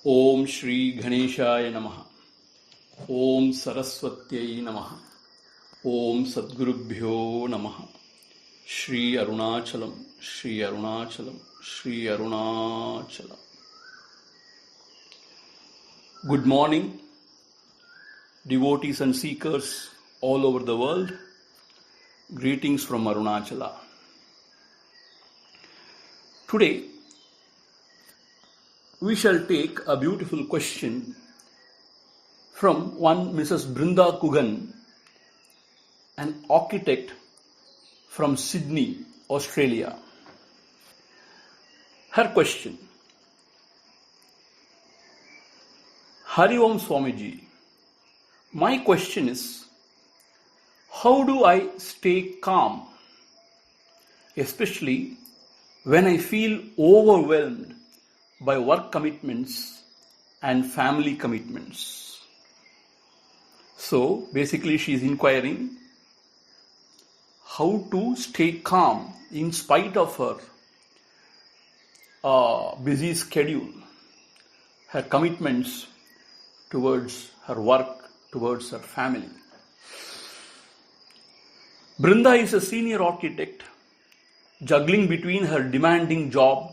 Om Shri Ganeshaya Namaha. Om Saraswatyai Namaha. Om Sadgurubhyo Namaha. Shri Arunachalam, Shri Arunachalam, Shri Arunachalam. Good morning, devotees and seekers all over the world. Greetings from Arunachala. Today, we shall take a beautiful question from one Mrs. Brinda Kugan, an architect from Sydney, Australia. Her question: Hari Om Swamiji, my question is, how do I stay calm, especially when I feel overwhelmed by work commitments and family commitments? So basically she is inquiring how to stay calm in spite of her busy schedule, her commitments towards her work, towards her family. Brinda is a senior architect juggling between her demanding job,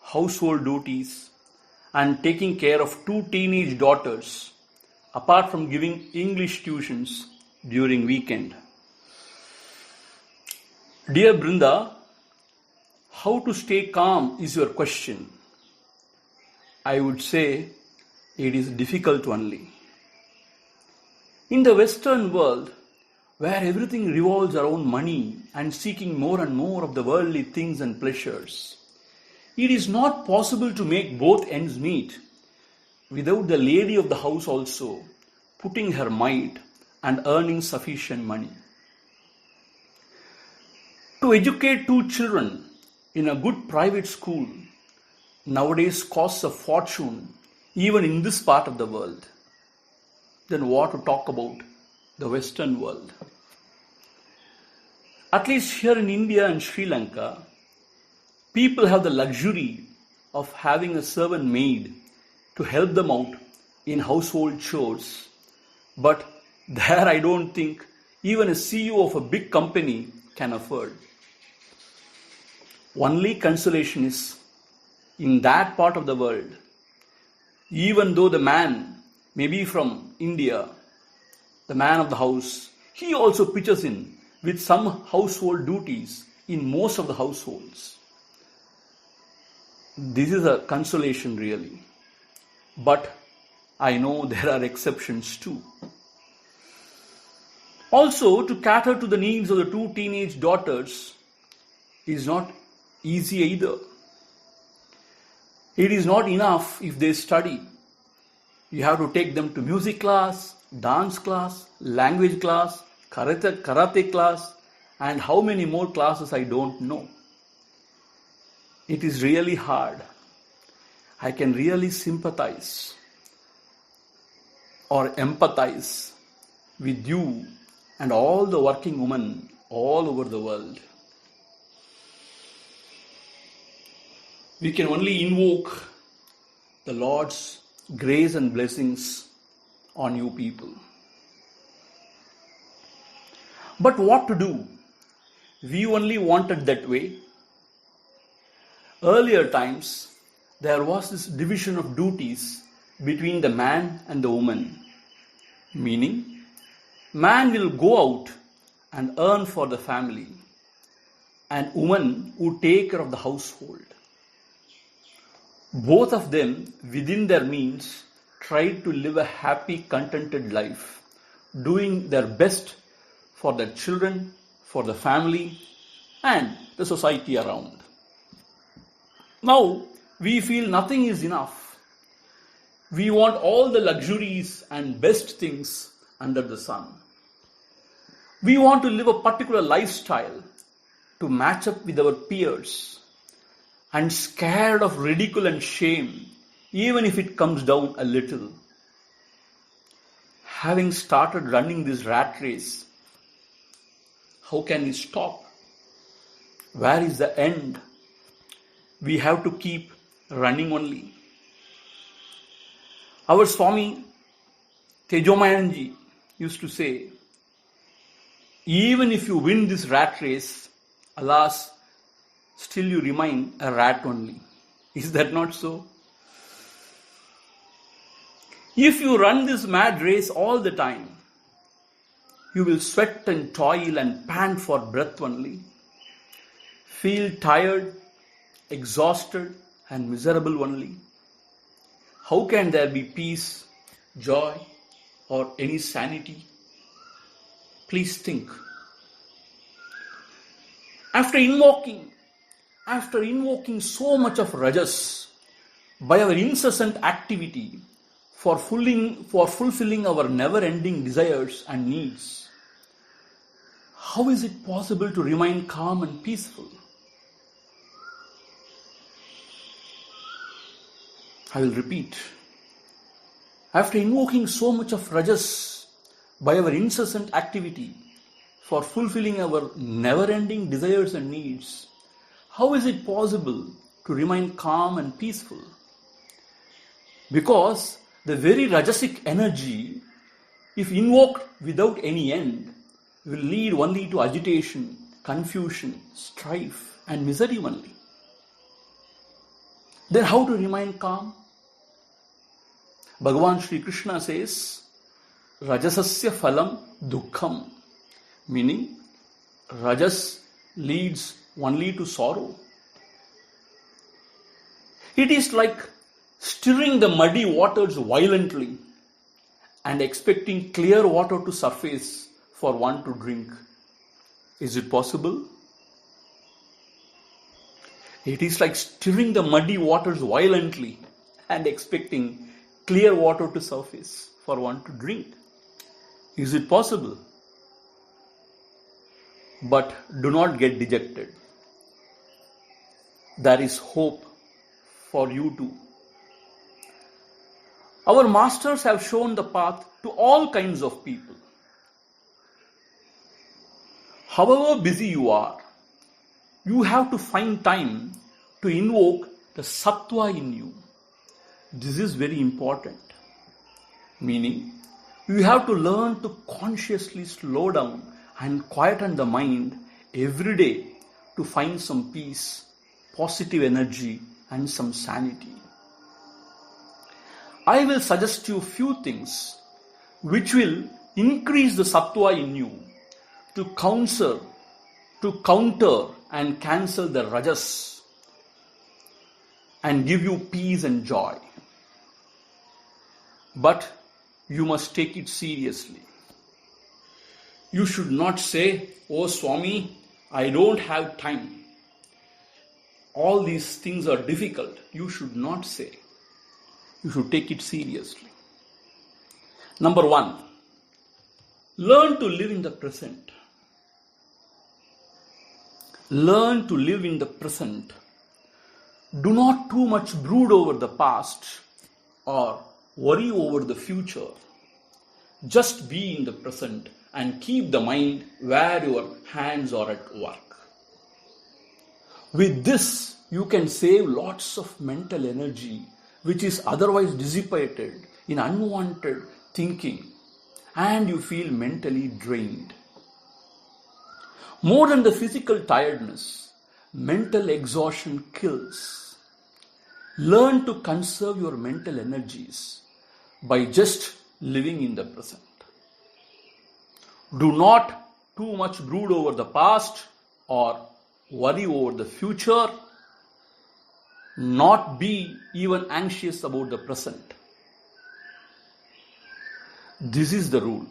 household duties, and taking care of two teenage daughters, apart from giving English tuitions during weekend. Dear Brinda, how to stay calm is your question. I would say it is difficult only. In the Western world, where everything revolves around money and seeking more and more of the worldly things and pleasures, it is not possible to make both ends meet without the lady of the house also putting her might and earning sufficient money. To educate two children in a good private school nowadays costs a fortune even in this part of the world. Then what to talk about the Western world? At least here in India and Sri Lanka, people have the luxury of having a servant maid to help them out in household chores. But there I don't think even a CEO of a big company can afford. Only consolation is, in that part of the world, even though the man may be from India, the man of the house, he also pitches in with some household duties in most of the households. This is a consolation really. But I know there are exceptions too. Also, to cater to the needs of the two teenage daughters is not easy either. It is not enough if they study. You have to take them to music class, dance class, language class, karate class, and how many more classes I don't know. It is really hard. I can really sympathize or empathize with you and all the working women all over the world. We can only invoke the Lord's grace and blessings on you people. But what to do? We only wanted that way. Earlier times, there was this division of duties between the man and the woman. Meaning, man will go out and earn for the family, and woman would take care of the household. Both of them, within their means, tried to live a happy, contented life, doing their best for their children, for the family, and the society around. Now, we feel nothing is enough. We want all the luxuries and best things under the sun. We want to live a particular lifestyle to match up with our peers, and scared of ridicule and shame, even if it comes down a little. Having started running this rat race, how can we stop? Where is the end? We have to keep running only. Our Swami Tejomayanji used to say, even if you win this rat race, alas, still you remain a rat only. Is that not so? If you run this mad race all the time, you will sweat and toil and pant for breath only, feel tired, exhausted, and miserable only. How can there be peace, joy, or any sanity? Please think. After invoking so much of rajas by our incessant activity for fulfilling our never-ending desires and needs, how is it possible to remain calm and peaceful? I will repeat. After invoking so much of rajas by our incessant activity for fulfilling our never-ending desires and needs, how is it possible to remain calm and peaceful? Because the very rajasic energy, if invoked without any end, will lead only to agitation, confusion, strife, and misery only. Then how to remain calm? Bhagavan Sri Krishna says, Rajasasya phalam dukkham, meaning rajas leads only to sorrow. It is like stirring the muddy waters violently and expecting clear water to surface for one to drink. Is it possible? It is like stirring the muddy waters violently and expecting clear water to surface for one to drink. Is it possible? But do not get dejected. There is hope for you too. Our masters have shown the path to all kinds of people. However busy you are, you have to find time to invoke the sattva in you. This is very important. Meaning, you have to learn to consciously slow down and quieten the mind every day to find some peace, positive energy, and some sanity. I will suggest you few things which will increase the sattva in you to counter and cancel the rajas and give you peace and joy. But you must take it seriously. You should not say, "Oh Swami, I don't have time. All these things are difficult." You should not say. You should take it seriously. Number 1, learn to live in the present. Learn to live in the present. Do not too much brood over the past or worry over the future. Just be in the present and keep the mind where your hands are at work. With this, you can save lots of mental energy which is otherwise dissipated in unwanted thinking, and you feel mentally drained. More than the physical tiredness, mental exhaustion kills. Learn to conserve your mental energies by just living in the present. Do not too much brood over the past or worry over the future. Not be even anxious about the present. This is the rule.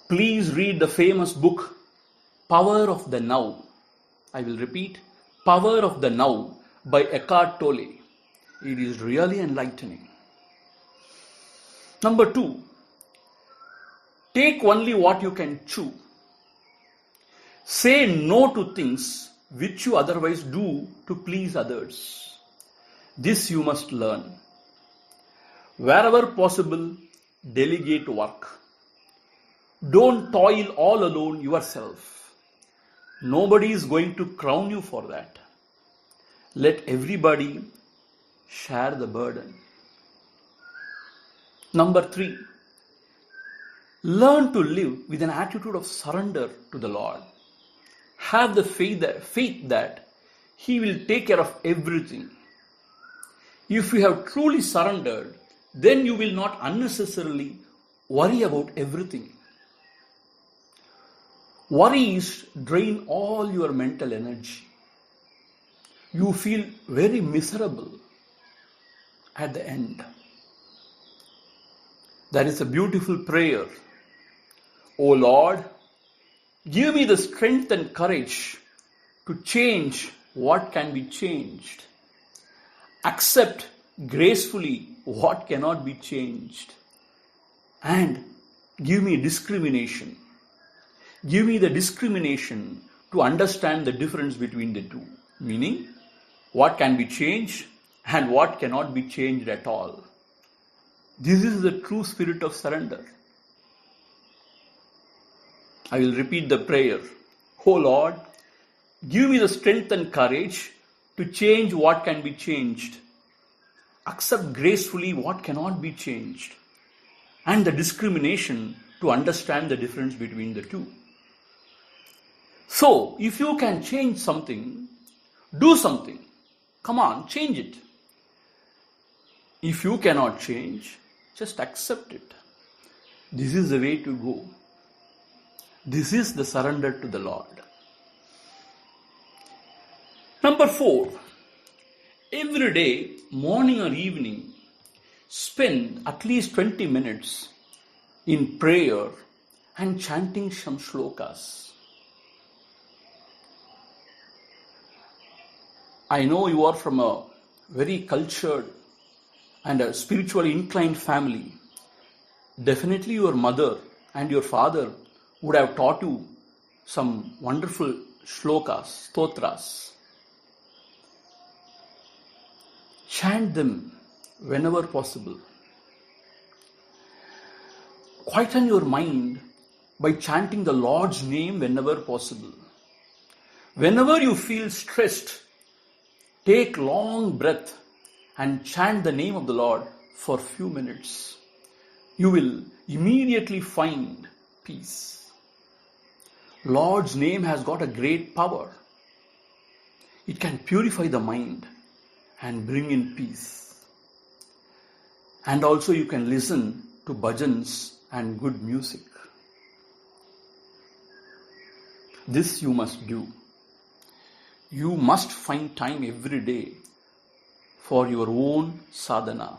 Please read the famous book, Power of the Now. I will repeat, Power of the Now by Eckhart Tolle. It is really enlightening. Number 2, take only what you can chew. Say no to things which you otherwise do to please others. This you must learn. Wherever possible, delegate work. Don't toil all alone yourself. Nobody is going to crown you for that. Let everybody share the burden. Number 3, learn to live with an attitude of surrender to the Lord. Have the faith that He will take care of everything. If you have truly surrendered, then you will not unnecessarily worry about everything. Worries drain all your mental energy. You feel very miserable at the end. There is a beautiful prayer. O Lord, give me the strength and courage to change what can be changed. Accept gracefully what cannot be changed. And give me discrimination. Give me the discrimination to understand the difference between the two. Meaning, what can be changed and what cannot be changed at all. This is the true spirit of surrender. I will repeat the prayer. O Lord, give me the strength and courage to change what can be changed. Accept gracefully what cannot be changed. And the discrimination to understand the difference between the two. So, if you can change something, do something. Come on, change it. If you cannot change, just accept it. This is the way to go. This is the surrender to the Lord. Number 4, every day, morning or evening, spend at least 20 minutes in prayer and chanting some shlokas. I know you are from a very cultured and a spiritually inclined family. Definitely your mother and your father would have taught you some wonderful shlokas, stotras. Chant them whenever possible. Quieten your mind by chanting the Lord's name whenever possible. Whenever you feel stressed, take long breath and chant the name of the Lord for a few minutes. You will immediately find peace. Lord's name has got a great power. It can purify the mind and bring in peace. And also you can listen to bhajans and good music. This you must do. You must find time every day for your own sadhana,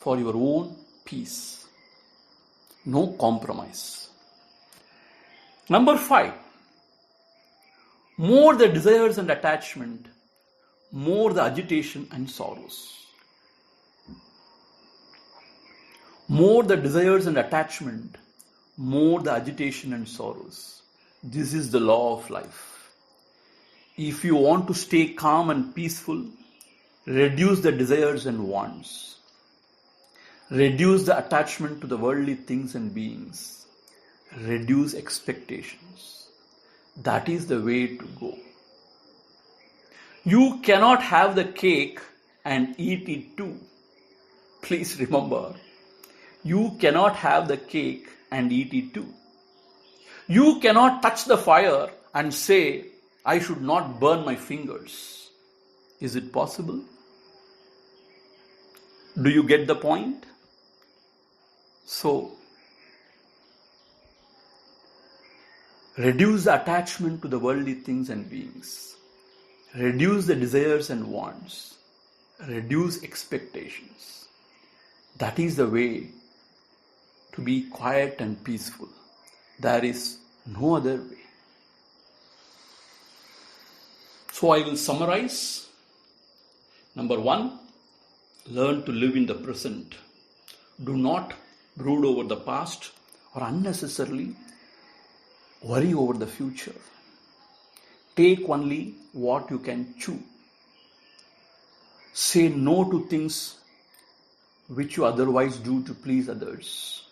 for your own peace. No compromise. Number 5, more the desires and attachment, more the agitation and sorrows. More the desires and attachment, more the agitation and sorrows. This is the law of life. If you want to stay calm and peaceful, reduce the desires and wants. Reduce the attachment to the worldly things and beings. Reduce expectations. That is the way to go. You cannot have the cake and eat it too. Please remember, you cannot have the cake and eat it too. You cannot touch the fire and say, I should not burn my fingers. Is it possible? Do you get the point? So, reduce the attachment to the worldly things and beings. Reduce the desires and wants. Reduce expectations. That is the way to be quiet and peaceful. There is no other way. So I will summarize. Number 1, learn to live in the present. Do not brood over the past or unnecessarily worry over the future. Take only what you can chew. Say no to things which you otherwise do to please others.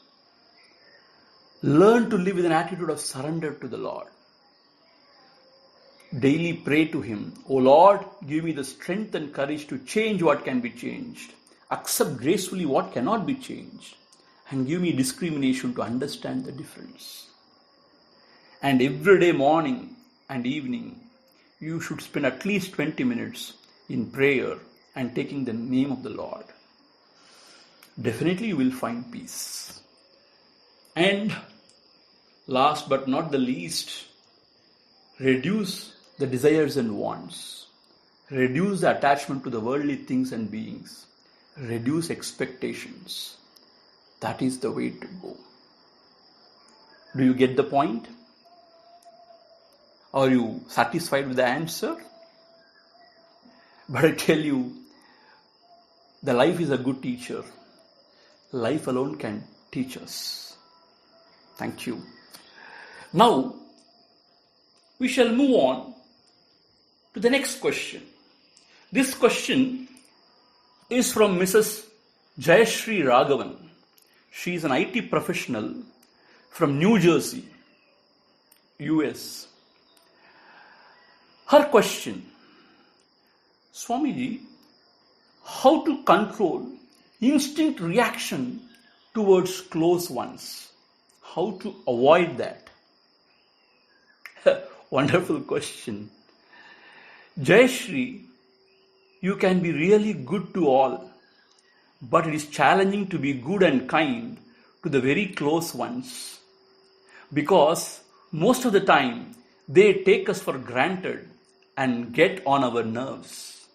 Learn to live with an attitude of surrender to the Lord. Daily pray to Him, O Lord, give me the strength and courage to change what can be changed. Accept gracefully what cannot be changed. and give me discrimination to understand the difference. And every day, morning and evening, you should spend at least 20 minutes in prayer and taking the name of the Lord. Definitely you will find peace. And last but not the least, reduce the desires and wants. Reduce the attachment to the worldly things and beings. Reduce expectations. That is the way to go. Do you get the point? Are you satisfied with the answer? But I tell you, the life is a good teacher. Life alone can teach us. Thank you. Now, we shall move on to the next question. This question is from Mrs. Jayashree Raghavan. She is an IT professional from New Jersey, US. Her question, Swamiji, how to control instinct reaction towards close ones? How to avoid that? Wonderful question. Jayashree, you can be really good to all, but it is challenging to be good and kind to the very close ones, because most of the time they take us for granted and get on our nerves.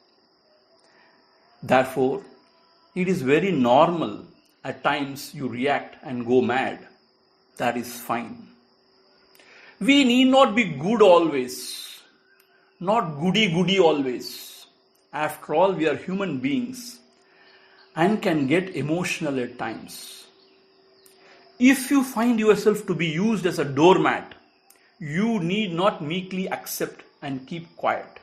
Therefore, it is very normal at times you react and go mad. That is fine. We need not be good always, not goody-goody always. After all, we are human beings and can get emotional at times. If you find yourself to be used as a doormat, you need not meekly accept and keep quiet.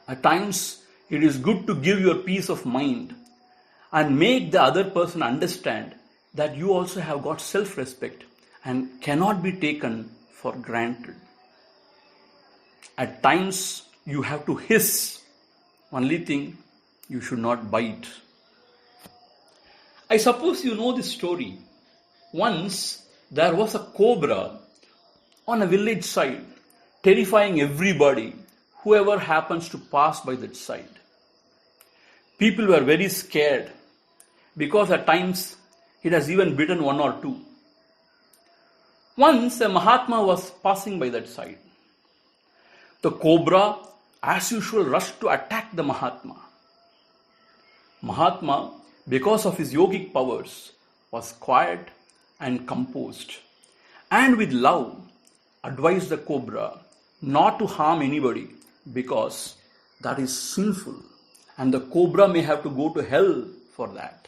At times, it is good to give your peace of mind and make the other person understand that you also have got self-respect and cannot be taken for granted. At times, you have to hiss. Only thing, you should not bite. I suppose you know this story. Once, there was a cobra on a village side, terrifying everybody, whoever happens to pass by that side. People were very scared because at times it has even bitten one or two. Once a Mahatma was passing by that side. The cobra, as usual, rushed to attack the Mahatma. Mahatma, because of his yogic powers, was quiet and composed, and with love advised the cobra not to harm anybody, because that is sinful and the cobra may have to go to hell for that.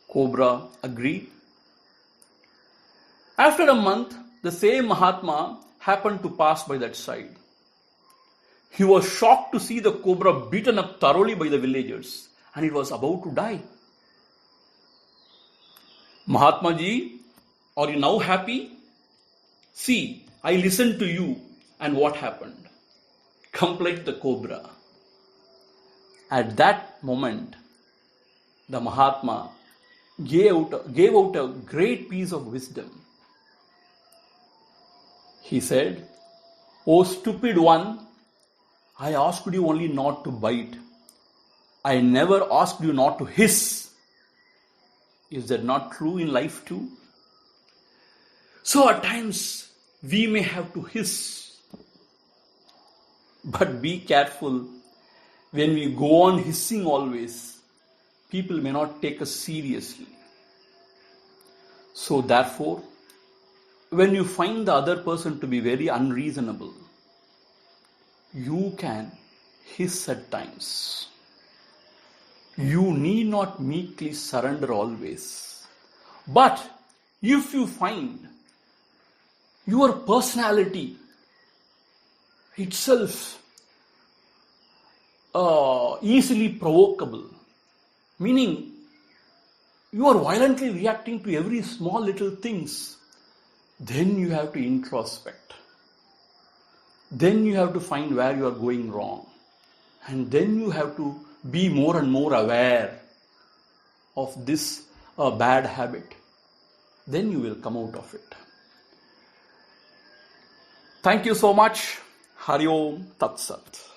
Cobra agreed. After a month, the same Mahatma happened to pass by that side. He was shocked to see the cobra beaten up thoroughly by the villagers, and it was about to die. Mahatma ji, are you now happy? See, I listened to you, and what happened? Complained the cobra. At that moment, the Mahatma gave out a great piece of wisdom. He said, "O stupid one, I asked you only not to bite. I never asked you not to hiss." Is that not true in life too? So at times we may have to hiss. But be careful, when we go on hissing always, people may not take us seriously. So therefore, when you find the other person to be very unreasonable, you can hiss at times. You need not meekly surrender always. But if you find your personality itself easily provocable, meaning you are violently reacting to every small little things, then you have to introspect. Then you have to find where you are going wrong. And then you have to be more and more aware of this a bad habit, then you will come out of it. Thank you so much. Hari Om Tat Sat.